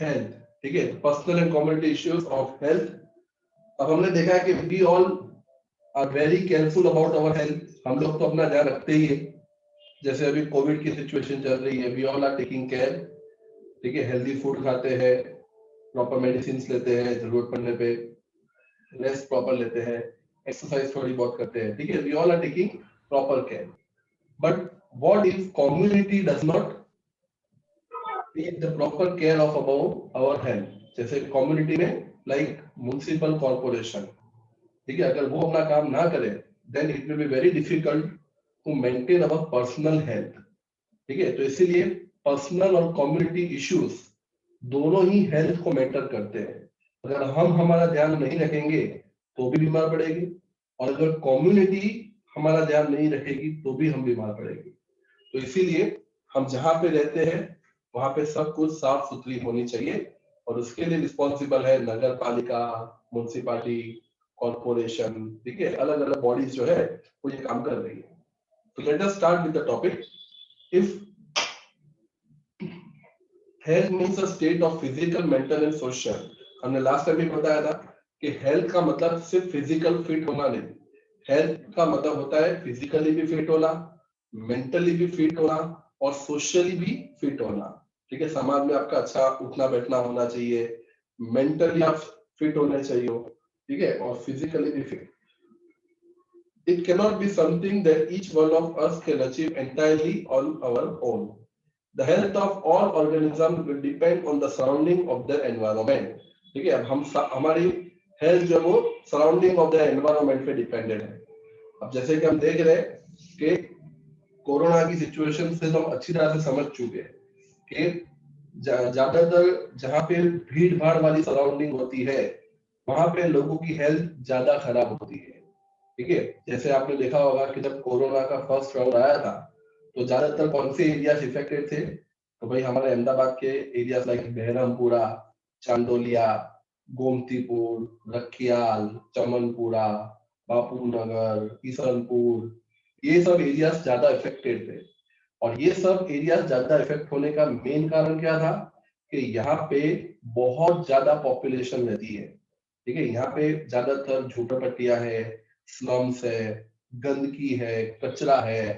Health, ठीक है, personal and community issues of health. अब हमने देखा है कि we all are very careful about our health, हम लोग तो अपना ध्यान रखते ही है। जैसे अभी कोविड की सिचुएशन चल रही है, we all are taking care, ठीक है, हेल्दी फूड खाते हैं, प्रॉपर मेडिसिन लेते हैं, जरूरत पड़ने पे रेस्ट प्रॉपर लेते हैं, एक्सरसाइज थोड़ी बहुत करते हैं, ठीक है, we all are taking proper care. But what if community does not take the proper care of about our health? जैसे कम्युनिटी में लाइक म्युनिसिपल कॉर्पोरेशन, ठीक है, अगर वो अपना काम ना करे then it will be very difficult to maintain our personal health, ठीक है। तो इसीलिए पर्सनल और कम्युनिटी इश्यूज दोनों ही हेल्थ को मैटर करते हैं। अगर हम हमारा ध्यान नहीं रखेंगे तो भी बीमार पड़ेगी, और अगर कम्युनिटी हमारा ध्यान नहीं रखेगी तो भी हम बीमार पड़ेंगे। तो इसीलिए हम जहाँ पे रहते हैं वहां पे सब कुछ साफ सुथरी होनी चाहिए, और उसके लिए रिस्पॉन्सिबल है नगर पालिका, म्युनिसिपालिटी, कॉर्पोरेशन, ठीक है, अलग अलग बॉडीज जो है वो ये काम कर रही है। तो let us start with the topic. If health means a state of physical, mental and social, हमने लास्ट टाइम भी बताया था कि हेल्थ का मतलब सिर्फ फिजिकल फिट होना नहीं, हेल्थ का मतलब होता है फिजिकली भी फिट होना, मेंटली भी फिट होना, और सोशली भी फिट होना, ठीक है। समाज में आपका अच्छा उठना बैठना होना चाहिए, मेंटली आप फिट होने चाहिए, ठीक है, और फिजिकली भी fit. It cannot be something that each one of us can achieve entirely on our own. The health of all organisms will depend on the surrounding of their environment. ठीक है, अब हम हमारी हेल्थ जो वो surrounding of the environment पे dependent है। अब जैसे कि हम देख रहे हैं कि कोरोना की सिचुएशन से हम अच्छी तरह से समझ चुके हैं कि ज्यादातर जहाँ पे भीड़ भाड़ वाली सराउंडिंग होती है वहां पे लोगों की हेल्थ ज्यादा खराब होती है, ठीक है। जैसे आपने देखा होगा कि जब कोरोना का फर्स्ट राउंड आया था तो ज्यादातर कौन से एरियाज इफेक्टेड थे? तो भाई हमारे अहमदाबाद के एरियाज लाइक बहरमपुरा, चांदोलिया, गोमतीपुर, रखियाल, चमनपुरा, बापू नगर, किशनपुर, ये सब एरियाज ज्यादा इफेक्टेड थे। और ये सब एरियाज ज्यादा इफेक्ट होने का मेन कारण क्या था कि यहाँ पे बहुत ज्यादा पॉपुलेशन रहती है, ठीक है। यहाँ पे ज्यादातर झोपड़पट्टियां है, स्लम्स है, गंदगी है, कचरा है,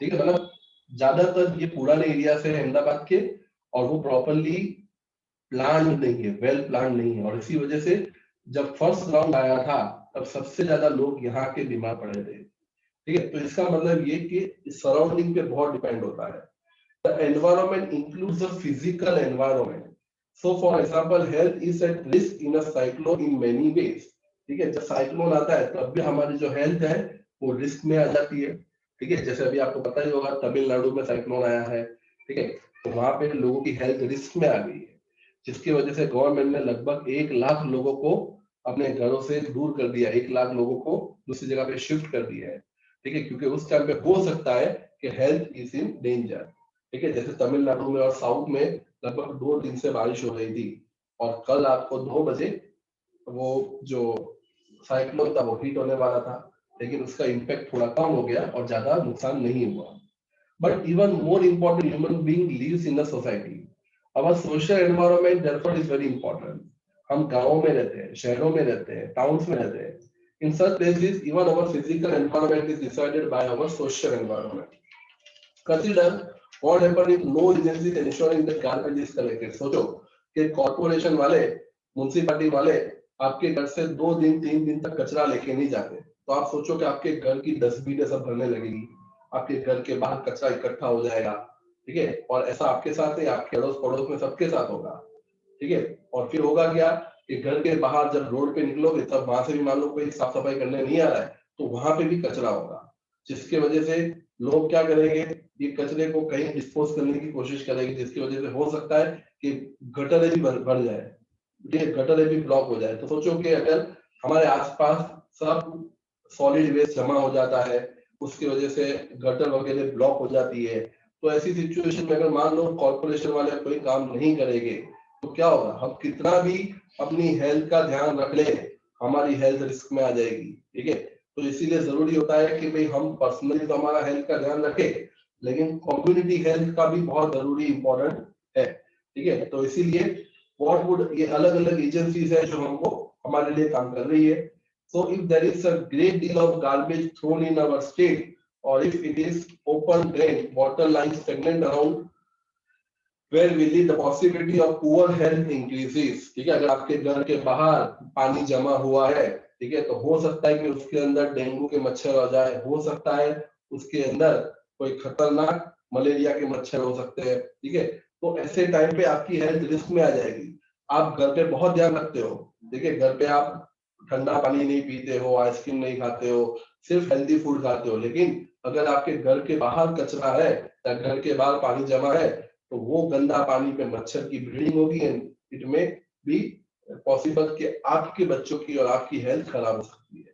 ठीक है। मतलब ज्यादातर ये पुराने एरिया से है अहमदाबाद के, और वो प्रॉपरली प्लान नहीं है, वेल प्लान नहीं है, और इसी वजह से जब फर्स्ट राउंड आया था तब सबसे ज्यादा लोग यहाँ के बीमार पड़े थे, ठीक है। तो इसका मतलब ये कि सराउंडिंग पे बहुत डिपेंड होता है। The environment includes the physical environment. So, for example, health is at risk in a cyclone in many ways. ठीक है, जब साइक्लोन आता है तब भी हमारी जो हेल्थ है वो रिस्क में आ जाती है, ठीक है। जैसे अभी आपको पता ही होगा तमिलनाडु में साइक्लोन आया है, ठीक है, तो वहां पे लोगों की हेल्थ रिस्क में आ गई है, जिसकी वजह से गवर्नमेंट ने लगभग 1 लाख लोगों को अपने घरों से दूर कर दिया, 1 लाख लोगों को दूसरी जगह पे शिफ्ट कर दिया है, ठीक है, क्योंकि उस टाइम पे हो सकता है कि हेल्थ इज इन डेंजर, ठीक है। जैसे तमिलनाडु में और साउथ में लगभग 2 दिन से बारिश हो रही थी, और कल रात को 2 बजे वो जो साइक्लोन था वो हिट होने वाला था, लेकिन उसका इम्पैक्ट थोड़ा कम हो गया और ज्यादा नुकसान नहीं हुआ। But even more important, human being lives in the society, our social environment therefore is very important. हम गाँवों में रहते हैं, शहरों में रहते हैं, टाउन्स में रहते हैं, इन such places even our physical environment is decided by our social environment. Consider what happen if no agency is ensuring that garbage is collected. सोचो कि कॉर्पोरेशन वाले, म्युनिसिपैलिटी वाले आपके घर से 2 दिन 3 दिन तक कचरा लेके नहीं जाते, तो आप सोचो कि आपके घर की डस्टबिन सब भरने लगेगी, आपके घर के बाहर कचरा इकट्ठा हो जाएगा, ठीक है। और ऐसा आपके साथ नहीं, आपके अड़ोस पड़ोस में सबके साथ होगा, ठीक है। और फिर होगा क्या कि घर के बाहर जब रोड पे निकलोगे तब वहां से भी मान लो कोई साफ सफाई करने नहीं आ रहा है तो वहां पे भी कचरा होगा, जिसकी वजह से लोग क्या करेंगे, ये कचरे को कहीं डिस्पोज करने की कोशिश करेंगे, जिसकी वजह से हो सकता है कि गटरें भी भर जाए, ठीक है, गटरें भी ब्लॉक हो जाए। तो सोचो कि अगर हमारे आसपास सब सॉलिड वेस्ट जमा हो जाता है, उसकी वजह से गटर वगैरह ब्लॉक हो जाती है, तो ऐसी सिचुएशन में अगर मान लो कॉर्पोरेशन वाले कोई काम नहीं करेंगे तो क्या होगा, हम कितना भी अपनी हेल्थ का ध्यान रख ले हमारी हेल्थ रिस्क में आ जाएगी, ठीक है। तो इसीलिए जरूरी होता है कि भाई हम पर्सनली तो हमारा हेल्थ का ध्यान रखें, लेकिन कम्युनिटी हेल्थ का भी बहुत जरूरी इंपॉर्टेंट है, ठीक है। तो इसीलिए व्हाट वुड, ये अलग अलग एजेंसीज है जो हमको हमारे लिए काम कर रही है. So if there is a great deal of garbage thrown in our state, or if it is open drain, water lines stagnant around where we live, the possibility of poor health increases. ठीक है, अगर आपके घर के बाहर पानी जमा हुआ है, ठीक है, तो हो सकता है कि उसके अंदर डेंगू के मच्छर आ जाए, हो सकता है उसके अंदर कोई खतरनाक मलेरिया के मच्छर हो सकते हैं. ठीक है, तो ऐसे टाइम पे आपकी हेल्थ रिस्क में आ जाएगी. आप घर पे बहुत ध्यान रखते हो, ठीक है, घर पे आप ठंडा पानी नहीं पीते हो, आइसक्रीम नहीं खाते हो, सिर्फ हेल्दी फूड खाते हो, लेकिन अगर आपके घर के बाहर कचरा है या घर के बाहर पानी जमा है, तो वो गंदा पानी पे मच्छर की ब्रीडिंग होगी एंड इट में बी पॉसिबल कि आपके बच्चों की और आपकी हेल्थ खराब हो सकती है.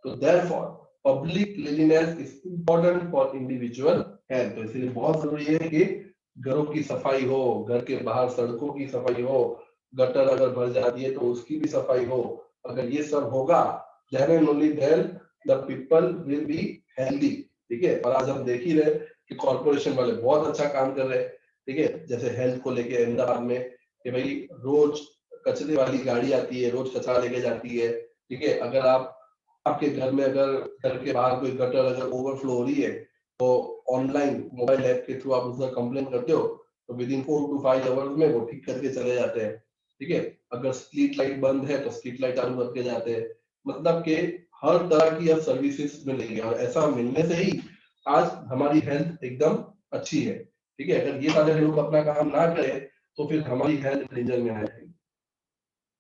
तो therefore public cleanliness is important for individual health. तो इसलिए बहुत जरूरी है कि घरों की सफाई हो, घर के बाहर सड़कों की सफाई हो, गटर अगर भर जाती है तो उसकी भी सफाई हो. अगर ये सब होगा, then and only then the people will be healthy. ठीक है, और आज हम देख ही रहे कि कॉर्पोरेशन वाले बहुत अच्छा काम कर रहे हैं. ठीक है, जैसे हेल्थ को लेके अहमदाबाद में कि भाई रोज कचरे वाली गाड़ी आती है, रोज कचरा लेके जाती है. ठीक है, अगर आप आपके घर में अगर घर के बाहर कोई गटर अगर ओवरफ्लो हो रही है, तो ऑनलाइन मोबाइल ऐप के थ्रू आप उसका कंप्लेन करते हो, तो विद इन 4 to 5 आवर्स में वो ठीक करके चले जाते हैं. ठीक है, अगर स्ट्रीट लाइट बंद है तो स्ट्रीट लाइट चालू करके जाते हैं. मतलब कि हर तरह की अब सर्विसेज मिलेंगी, और ऐसा मिलने से ही आज हमारी हेल्थ एकदम अच्छी है. ठीक है, अगर ये सारे लोग अपना काम ना करें तो फिर हमारी हेल्थ डेंजर में आ जाएगी.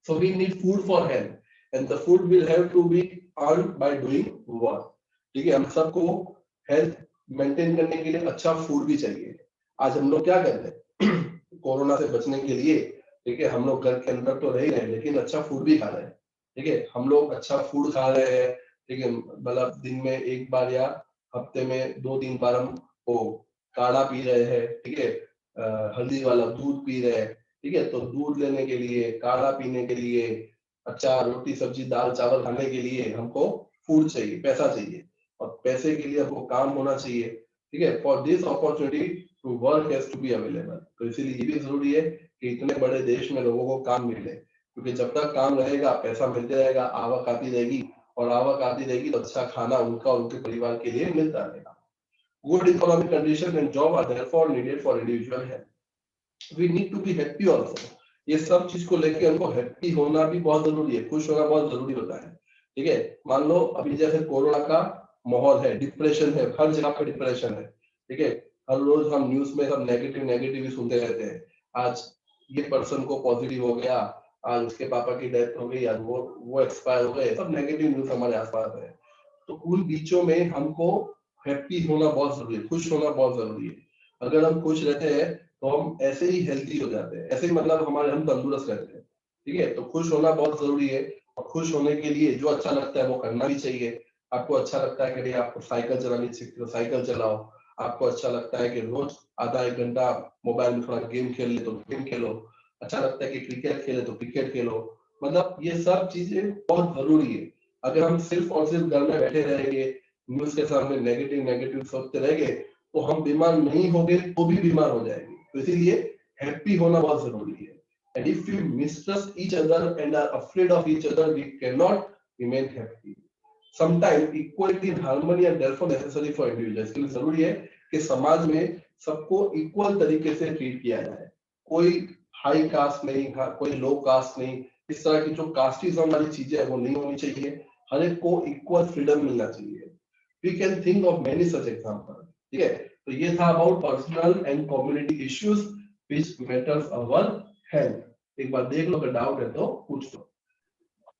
So we need food for health, and the food will have to be earned by doing work. ठीक है, हम सबको हेल्थ मेंटेन करने के लिए अच्छा फूड भी चाहिए. आज हम लोग क्या करते हैं कोरोना से बचने के लिए, ठीक है, हम लोग घर के अंदर तो रह ही रहे हैं, लेकिन अच्छा फूड भी खा रहे हैं. ठीक है, हम लोग अच्छा फूड खा रहे हैं. ठीक है, मतलब दिन में एक बार या हफ्ते में 2-3 बार हम वो काढ़ा पी रहे हैं. ठीक है, हल्दी वाला दूध पी रहे हैं. ठीक है, तो दूध लेने के लिए, काढ़ा पीने के लिए, अच्छा रोटी सब्जी दाल चावल खाने के लिए हमको फूड चाहिए, पैसा चाहिए, और पैसे के लिए हमको काम होना चाहिए. ठीक है, for this opportunity to work has to be available. तो इसीलिए ये भी जरूरी है कि इतने बड़े देश में लोगों को काम मिले, क्योंकि जब तक काम रहेगा पैसा मिलते रहेगा, आवक आती रहेगी, और आवक आती रहेगी तो अच्छा खाना उनका और उनके परिवार के लिए मिलता रहेगा. Good economic condition and job are therefore needed for individual health. We need to be happy also. ये सब चीज को लेके हमको हैप्पी होना भी बहुत जरूरी है, खुश होना बहुत जरूरी होता है. ठीक है, मान लो अभी जैसे कोरोना का माहौल है, डिप्रेशन है, हर जगह पे डिप्रेशन है. ठीक है, हर रोज हम न्यूज में सब नेगेटिव नेगेटिव ही सुनते रहते हैं. आज ये पर्सन को पॉजिटिव हो गया, आज उसके पापा की डेथ हो गई, आज वो एक्सपायर हो गए, सब नेगेटिव न्यूज हमारे आसपास है. तो उन बीचों में हमको हैप्पी होना बहुत जरूरी है, खुश होना बहुत जरूरी है. अगर हम खुश रहते हैं तो हम ऐसे ही हेल्दी हो जाते हैं, ऐसे ही मतलब हमारे हम तंदुरुस्त रहते हैं. ठीक है, तो खुश होना बहुत जरूरी है, और खुश होने के लिए जो अच्छा लगता है वो करना भी चाहिए. आपको अच्छा लगता है कि भाई आपको साइकिल चलानी सीखते हो, साइकिल चलाओ. आपको अच्छा लगता है कि रोज आधा एक घंटा मोबाइल में थोड़ा गेम खेल ले तो गेम खेलो. अच्छा लगता है कि क्रिकेट खेले तो क्रिकेट खेलो. मतलब ये सब चीजें बहुत जरूरी है. अगर हम सिर्फ और सिर्फ घर में बैठे रहेंगे, न्यूज के सामने नेगेटिव नेगेटिव सोचते रहेंगे, तो हम बीमार नहीं होंगे तो भी बीमार हो जाएंगे. तो इसीलिए हैप्पी होना बहुत जरूरी है. And if you mistrust each other and are afraid of each other, we can not remain happy. Sometime equality and harmony are therefore necessary for individuals. इसलिए जरूरी है कि समाज में सबको इक्वल तरीके से ट्रीट किया जाए. कोई हाई कास्ट नहीं, कोई लो कास्ट नहीं. इस तरह की जो कास्टिज्म वाली चीजें है वो नहीं होनी चाहिए. हर एक को इक्वल फ्रीडम मिलना चाहिए. We can think of many such example. ठीक है, तो ये था about personal and community issues which matters our health. एक बार देख लो, अगर डाउट है तो पूछ लो.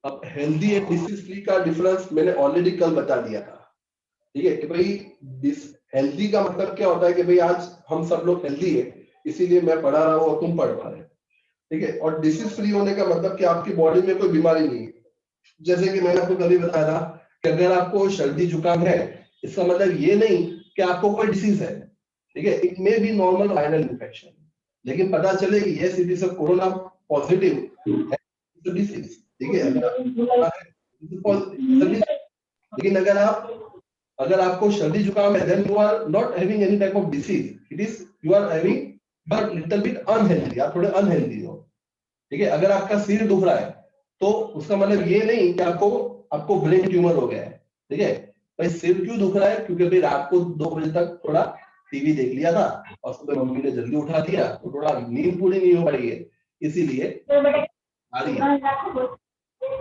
अब हेल्दी एंड डिसीज फ्री का डिफरेंस मैंने ऑलरेडी कल बता दिया था. ठीक है, कि भाई हेल्दी का मतलब क्या होता है कि भाई आज हम सब लोग हेल्दी है, इसीलिए मैं पढ़ा रहा हूँ और तुम पढ़ पा रहे. ठीक है, और डिसीज फ्री होने का मतलब कि आपकी बॉडी में कोई बीमारी नहीं है. जैसे कि मैंने आपको कभी बताया था कि अगर आपको सर्दी जुकाम है, इसका मतलब ये नहीं कि आपको कोई डिसीज है. ठीक है, it may be normal viral infection, लेकिन पता चले कि yes it is a corona positive disease. ठीक है, लेकिन अगर आपको सर्दी जुकाम है, then you are not having any type of disease. It is you are having but little bit unhealthy, आप थोड़े अनहेल्दी हो. ठीक है, अगर आपका सिर दुख रहा है तो उसका मतलब ये नहीं कि आपको ब्रेन ट्यूमर हो गया है। ठीक है, भाई सिर क्यों दुख रहा है, क्योंकि भाई रात को 2 बजे तक थोड़ा टीवी देख लिया था और सुबह मम्मी ने जल्दी उठा दिया तो थोड़ा नींद पूरी नहीं हो पाई है, इसीलिए आ रही है।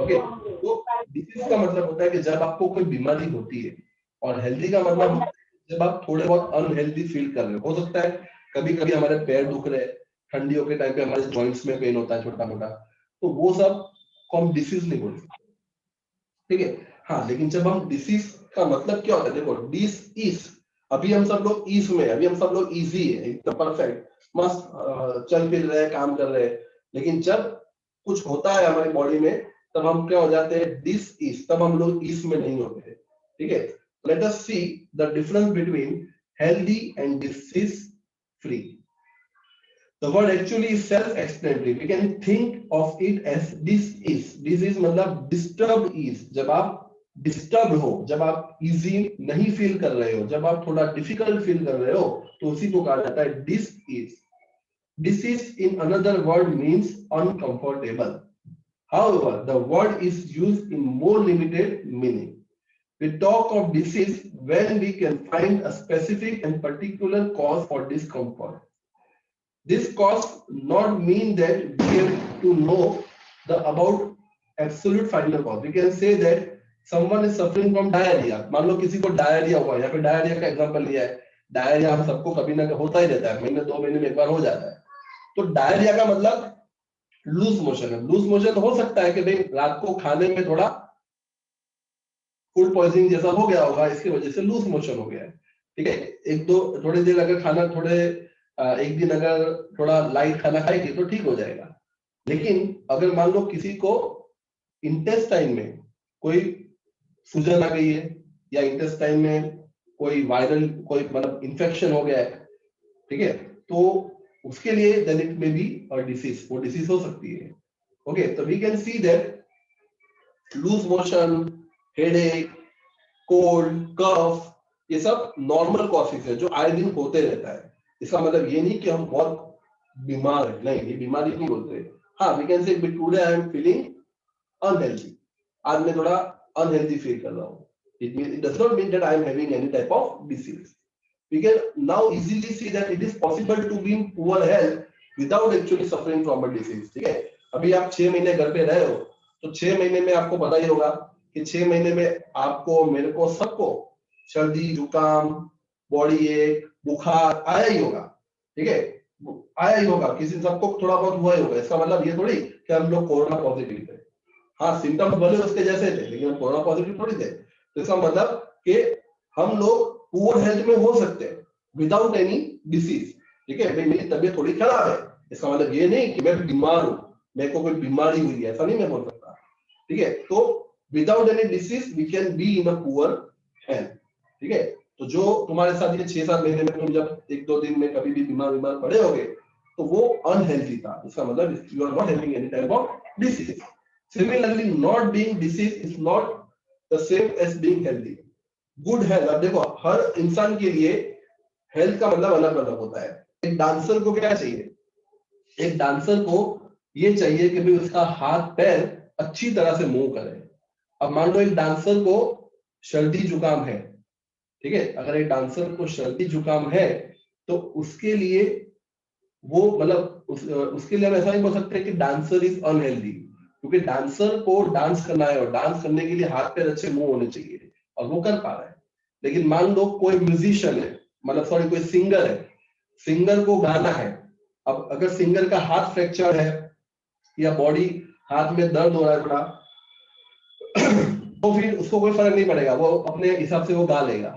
ओके, तो डिसीज का मतलब होता है कि जब आपको कोई बीमारी होती है, और हेल्दी का मतलब होता है जब आप थोड़े बहुत अनहेल्दी फील कर रहे हो सकता है कभी कभी हमारे पैर दुख रहे हैं, ठंडियों के टाइम पे हमारे जॉइंट्स में पेन होता है छोटा मोटा, तो वो सब को हम डिसीज नहीं बोल सकते। ठीक है, हाँ, लेकिन जब हम डिसीज का मतलब क्या होता है, देखो डिस इज, अभी हम सब लोग ईज में, अभी हम सब लोग इजी है, एकदम परफेक्ट मस्त चल फिर रहे हैं, काम कर रहे हैं, लेकिन जब कुछ होता है हमारी बॉडी में तब हम क्या हो जाते हैं, डिस इज, तब हम लोग इस में नहीं होते हैं। ठीक है, let us see the difference between healthy and disease free. The word actually is self-explanatory. We can think of it as this is. This is मतलब disturbed is. जब आप disturbed हो, जब आप easy नहीं feel कर रहे हो, जब आप थोड़ा difficult feel कर रहे हो, तो उसी को कहा जाता है this is. This is in another word means uncomfortable. However, the word is used in more limited meaning. We talk of disease when we can find a specific and particular cause for discomfort. This cause not mean that we have to know the about absolute final cause. We can say that someone is suffering from diarrhea. मान लो किसी को diarrhoea हुआ है, यहाँ पे diarrhoea का example लिया है। डायरिया हम सबको कभी ना होता ही रहता है, महीने 2 महीने में एक बार हो जाता है। तो डायरिया का मतलब लूज मोशन है। लूज मोशन हो सकता है कि भाई रात को खाने में थोड़ा फूड पॉइजनिंग जैसा हो गया होगा, इसकी वजह से लूज मोशन हो गया है। ठीक है, एक दो थोड़ी देर अगर खाना थोड़े एक दिन अगर थोड़ा लाइट खाना खाएगी तो ठीक हो जाएगा। लेकिन अगर मान लो किसी को इंटेस्टाइन में कोई सूजन आ गई है, या इंटेस्टाइन में कोई वायरल कोई मतलब इंफेक्शन हो गया है, ठीक है, तो उसके लिए then it may be a disease, वो डिसीज हो सकती है। ओके, तो we can see that loose motion, headache, cold, cough, ये सब नॉर्मल कॉजेस है जो आए दिन होते रहता है। इसका मतलब ये नहीं कि हम बहुत बीमार है, नहीं, ये बीमारी नहीं बोलते। हाँ, we can say today I am feeling unhealthy, आज मैं थोड़ा अनहेल्दी फील कर रहा हूँ। It does not mean that I am having any type of disease. We can now easily see that it is possible to be in poor health without actually suffering from a disease. ठीक है, अभी आप 6 महीने घर पे रहे हो, तो 6 महीने में आपको पता ही होगा कि 6 महीने में आपको, मेरे को, सबको सर्दी, जुकाम, बॉडी एक, बुखार आया ही होगा। ठीक है, आया ही होगा, किसी सबको थोड़ा बहुत हुआ ही होगा। इसका मतलब ये थोड़ी कि हम लोग कोरोना पॉजिटिव थे। हाँ, सिम्टम्स भले उसके जैसे थे, लेकिन हम कोरोना पॉजिटिव थोड़ी थे। तो इसका मतलब कि हम लोग पुअर हेल्थ में हो सकते हैं विदाउट एनी डिसीज। ठीक है, मेरी तबीयत थोड़ी खराब है, इसका मतलब ये नहीं कि मैं बीमार हूँ, मेरे को कोई बीमारी हुई है, ऐसा नहीं मैं बोल सकता। ठीक है, तो without any disease we can be in a poor health. ठीक है, तो जो तुम्हारे साथ ये 6-7 महीने में तुम जब 1-2 दिन में कभी भी बीमार पड़े होगे, तो वो अनहेल्थी था। इसका मतलब you are not having any type of disease. Similarly, not being diseased is not the same as being healthy. Good health, अब देखो हर इंसान के लिए हेल्थ का मतलब अलग अलग होता है। एक डांसर को क्या चाहिए? एक डांसर को ये चाहिए कि भाई उसका हाथ पैर अच्छी तरह से मूव करे। अब मान लो एक डांसर को सर्दी जुकाम है, ठीक है, अगर एक डांसर को सर्दी जुकाम है तो उसके लिए वो मतलब उसके लिए हम ऐसा नहीं बोल सकते कि डांसर इज अनहेल्दी, क्योंकि डांसर को डांस करना है और डांस करने के लिए हाथ पैर अच्छे मूव होने चाहिए और वो कर पा रहा है। लेकिन मान लो कोई म्यूजिशियन है, मतलब सॉरी कोई सिंगर है, सिंगर को गाना है, अब अगर सिंगर का हाथ फ्रैक्चर है या बॉडी हाथ में दर्द हो रहा है थोड़ा, तो फिर उसको कोई फर्क नहीं पड़ेगा, वो अपने हिसाब से वो गा लेगा।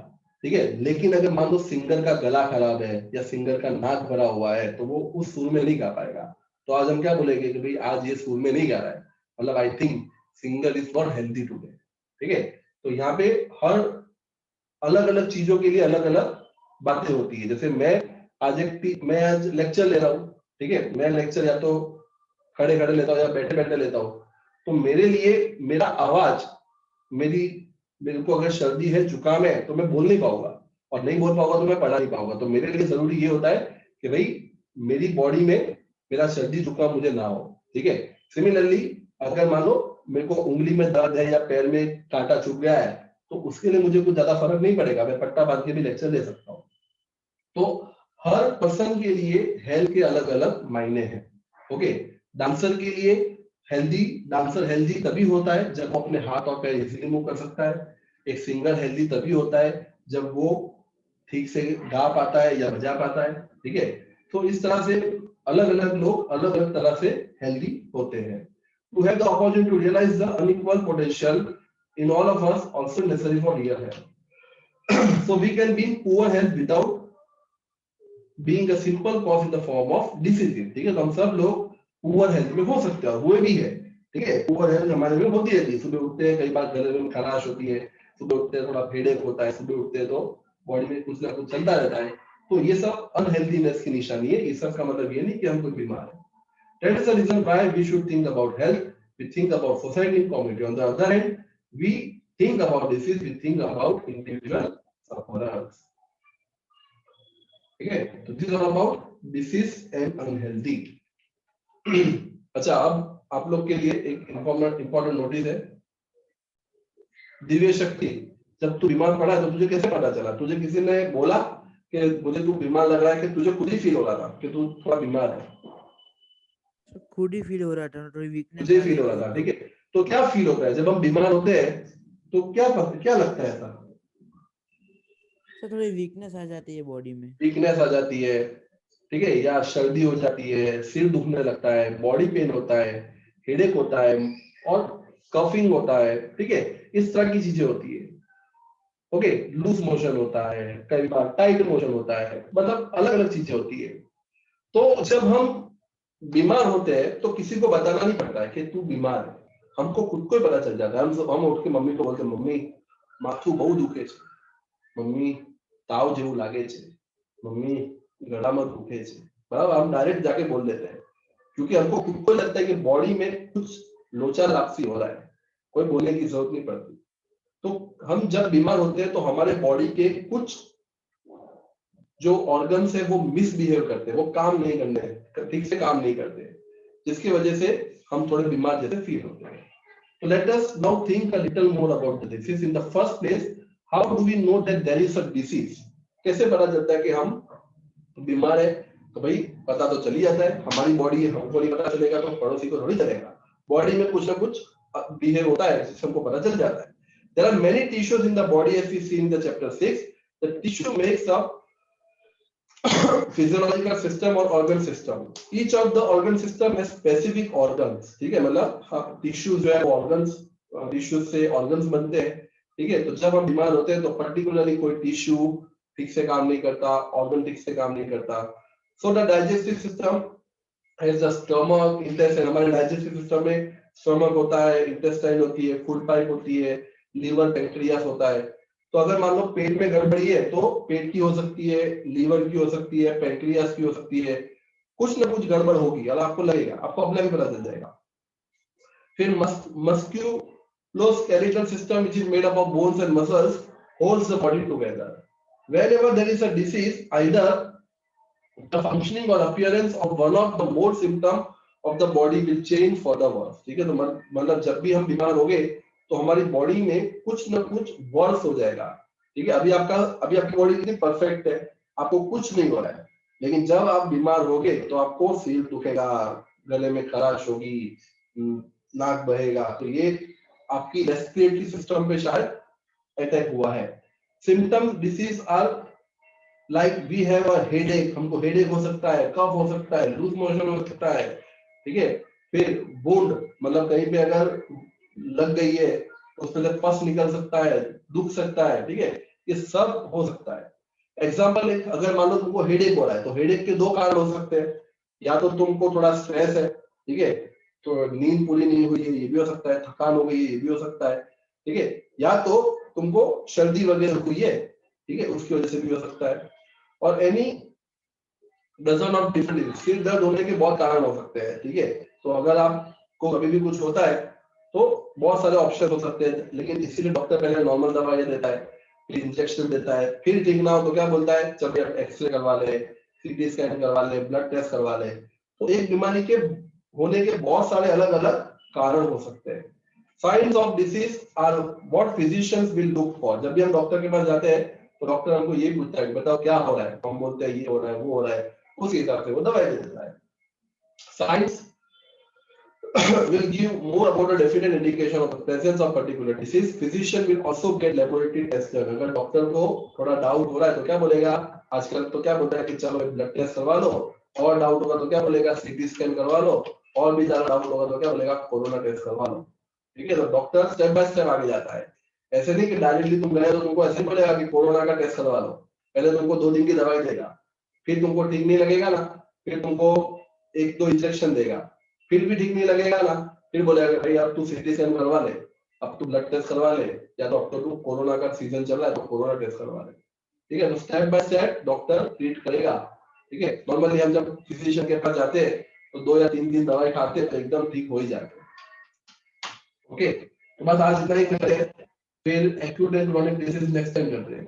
ठीक है, लेकिन अगर मान लो सिंगर का गला खराब है या सिंगर का नाक भरा हुआ है तो वो उस सुर में नहीं गा पाएगा। तो आज हम क्या बोलेंगे कि भाई आज ये सुर में नहीं गा रहा है, मतलब I think singer is not healthy today. ठीक है, तो यहाँ पे हर अलग अलग चीजों के लिए अलग अलग बातें होती है। जैसे मैं आज लेक्चर ले रहा हूँ, ठीक है, मैं लेक्चर या तो खड़े खड़े लेता हूँ या बैठे बैठे लेता हूँ, तो मेरे लिए मेरा आवाज, मेरे को अगर सर्दी है, जुकाम है, तो मैं बोल नहीं पाऊंगा, और नहीं बोल पाऊंगा तो मैं पढ़ा नहीं पाऊंगा। तो मेरे लिए जरूरी ये होता है कि भाई मेरी बॉडी में मेरा सर्दी जुकाम मुझे ना हो। ठीक है। सिमिलरली अगर मान लो मेरे को उंगली में दर्द है या पैर में कांटा चुभ गया है, तो उसके लिए मुझे कुछ ज्यादा फर्क नहीं पड़ेगा, मैं पट्टा बांध के भी लेक्चर दे सकता हूँ। तो हर पर्सन के लिए हेल्थ के अलग अलग मायने हैं। ओके, डांसर के लिए डांसर हेल्दी तभी होता है जब वो अपने हाथ और पैर इजीली मूव कर सकता है। एक सिंगर हेल्दी तभी होता है जब वो ठीक से गा पाता है या बजा पाता है। ठीक है, तो इस तरह से अलग अलग लोग अलग अलग तरह से हेल्दी होते हैं। To have the opportunity to realize the unequal potential in all of us also necessary for real health. So we can be in poor health without being a simple cause in the form of disease। ठीक है, तो हम सब लोग poor health में हो सकते हैं और हुए भी है। ठीक है, पुअर हेल्थ हमारे में होती रहती है। सुबह उठते हैं कई बार गले में खराश होती है, सुबह उठते हैं थोड़ा हेडेक होता है, सुबह उठते हैं तो बॉडी में कुछ ना कुछ चलता रहता है। तो ये सब अनहेल्दीनेस की निशानी है। इस सब का मतलब ये नहीं कि हम कोई बीमार है। That is the reason why we should think about health. We think about society and community. On the other hand, we think about disease. We think about individual sufferers. ठीक है, तो this all about disease and unhealthy. अच्छा, अब आप लोग के लिए एक इंपॉर्टेंट नोटिस है। दिव्य शक्ति, जब तू बीमार पड़ा तो तुझे कैसे पता चला? तुझे किसी ने बोला कि मुझे तू बीमार लग रहा है, कि तुझे खुद ही फील हो रहा था कि तू थोड़ा बीमार है? खुद ही फील हो रहा था, थोड़ी वीकनेस मुझे फील हो रहा था। ठीक है, तो क्या फील होता है जब हम बीमार होते हैं? तो क्या लगता है ऐसा? थोड़ी वीकनेस आ जाती है बॉडी में, वीकनेस आ जाती है, ठीक है, या सर्दी हो जाती है, सिर दुखने लगता है, बॉडी पेन होता है, हेडेक होता है और कफिंग होता है। ठीक है, इस तरह की चीजें होती है। ओके, लूज मोशन होता है, कई बार टाइट मोशन होता है, मतलब अलग अलग चीजें होती है। तो जब हम बीमार होते हैं तो किसी को बताना नहीं पड़ता है कि तू बीमार है, हमको खुद को ही पता चल जाता है। हम उठ के मम्मी को बोलते हैं, मम्मी माथું બહુ દુખે છે, મમ્મી તાવ જેવું લાગે છે, मम्मी गलाમાં दुखे છે, बराबर, हम डायरेक्ट जाके बोल देते हैं क्योंकि हमको खुद को लगता है कि बॉडी में कुछ लोचा लापसी हो रहा है, कोई बोलने की जरूरत नहीं पड़ती। तो हम जब बीमार होते हैं तो हमारे बॉडी के कुछ जो ऑर्गन्स है वो मिसबिहेव करते हैं, वो काम नहीं करने, ठीक से काम नहीं करते, जिसकी वजह से हम थोड़े बीमार जैसे फील होते हैं। So let us now think a little more about the disease. In the first place, how do we know that there is a disease? कैसे पता चलता है कि हम बीमार है? तो भाई पता तो चली जाता है, हमारी बॉडी है, हमको नहीं पता चलेगा तो पड़ोसी को थोड़ी चलेगा। बॉडी में कुछ ना कुछ बिहेव होता है जिससे हमको पता चल जाता है। There are many tissues in the body as we see in the chapter 6. The tissue makes up physiological system और organ system. Each of the organ system has specific organs. ठीक है, मतलब टिश्यू जो है organs, टिश्यू से organs बनते हैं। ठीक है, तो जब हम बीमार होते हैं तो पर्टिकुलरली कोई टिश्यू ठीक से काम नहीं करता, organ ठीक से काम नहीं करता। So the digestive system has the stomach, intestine। हमारे digestive system में stomach होता है, intestine होती है, food pipe होती है, liver, pancreas होता है। तो अगर मान लो पेट में गड़बड़ी है तो पेट की हो सकती है, लीवर की हो सकती है, पैंक्रियास की हो सकती है, कुछ ना कुछ गड़बड़ होगी, अगर आपको लगेगा, आपको अपने भी पता चल जाएगा। फिर musculoskeletal system which is made up of bones and muscles holds the body together. Whenever there is a disease, either the functioning or appearance of one of the more symptom of the body will change for the worse। ठीक है, तो मतलब जब भी हम बीमार होंगे तो हमारी बॉडी में कुछ ना कुछ वर्स हो जाएगा। ठीक है, अभी आपकी बॉडी कितनी परफेक्ट है, आपको कुछ नहीं हो रहा है, लेकिन जब आप बीमार होगे तो आपको सिर दुखेगा, गले में खराश होगी, नाक बहेगा, तो ये आपकी रेस्पिरेटरी सिस्टम पे शायद अटैक हुआ है। Symptom disease are like we have a headache, हमको हेडेक हो सकता है, कफ हो सकता है, लूज मोशन हो सकता है। ठीक है, फिर वुंड, मतलब कहीं पे अगर लग गई है तो उसमें से पस निकल सकता है, दुख सकता है। ठीक है, ये सब हो सकता है। एग्जाम्पल, अगर मान लो तुमको हेडेक हो रहा है तो हेडेक के दो कारण हो सकते हैं, या तो तुमको थोड़ा स्ट्रेस है, ठीक है, तो नींद पूरी नहीं हुई है, ये भी हो सकता है, थकान हो गई है, ये भी हो सकता है। ठीक है, या तो तुमको सर्दी वगैरह हुई है, ठीक है, उसकी वजह से भी हो सकता है। और एनी डजन ऑफ डिफरेंट, सिर दर्द होने के बहुत कारण हो सकते हैं। ठीक है, तो अगर आपको कभी भी कुछ होता है तो बहुत सारे ऑप्शन हो सकते हैं, लेकिन इसीलिए डॉक्टर पहले नॉर्मल दवाई देता है, फिर इंजेक्शन देता है, फिर ठीक ना हो तो क्या बोलता है, चलिए एक्सरे करवा ले, सीटी स्कैन करवा ले, ब्लड टेस्ट करवा ले। तो एक बीमारी के होने के बहुत सारे अलग अलग कारण हो सकते हैं। Science of disease are what physicians will look for. जब भी हम डॉक्टर के पास जाते हैं तो डॉक्टर हमको ये पूछता है बताओ क्या हो रहा है, हम बोलते हैं ये हो रहा है वो हो रहा है, उस हिसाब से वो दवाई दे देता है। Science will give more about a definite indication of the presence of particular disease. Physician will also get laboratory test done. अगर डॉक्टर को थोड़ा डाउट हो रहा है तो क्या बोलेगा, आजकल तो क्या बोलता है कि चलो ब्लड टेस्ट करवा लो, और डाउट होगा तो क्या बोलेगा सीटी स्कैन करवा लो, और भी ज्यादा डाउट होगा तो क्या बोलेगा कोरोना टेस्ट करवा लो। ठीक है, तो डॉक्टर स्टेप बाय स्टेप आगे जाता है। ऐसे नहीं कि डायरेक्टली तुम गए तो तुमको ऐसे बोलेगा कि कोरोना का टेस्ट करवा लो, पहले तुमको 2 दिन की दवाई देगा, फिर तुमको ठीक नहीं लगेगा ना, फिर तुमको 1-2 इंजेक्शन देगा, फिर भी ठीक नहीं लगेगा ना, फिर बोलेगा भाई अब तू सीटी स्कैन करवा ले, अब तू ब्लड टेस्ट करवा ले, या तो अब तो तू कोरोना का सीजन चल रहा है तो कोरोना टेस्ट करवा ले। ठीक है, तो step by step doctor treat करेगा। ठीक है, नॉर्मली हम जब फिजिशियन के पास जाते हैं तो 2 या 3 दिन दवाई खाते हैं तो एकदम ठीक हो ही जाते हैं। ओके, तो बस आज इतना ही करते हैं, फिर acute and chronic disease next time करते हैं।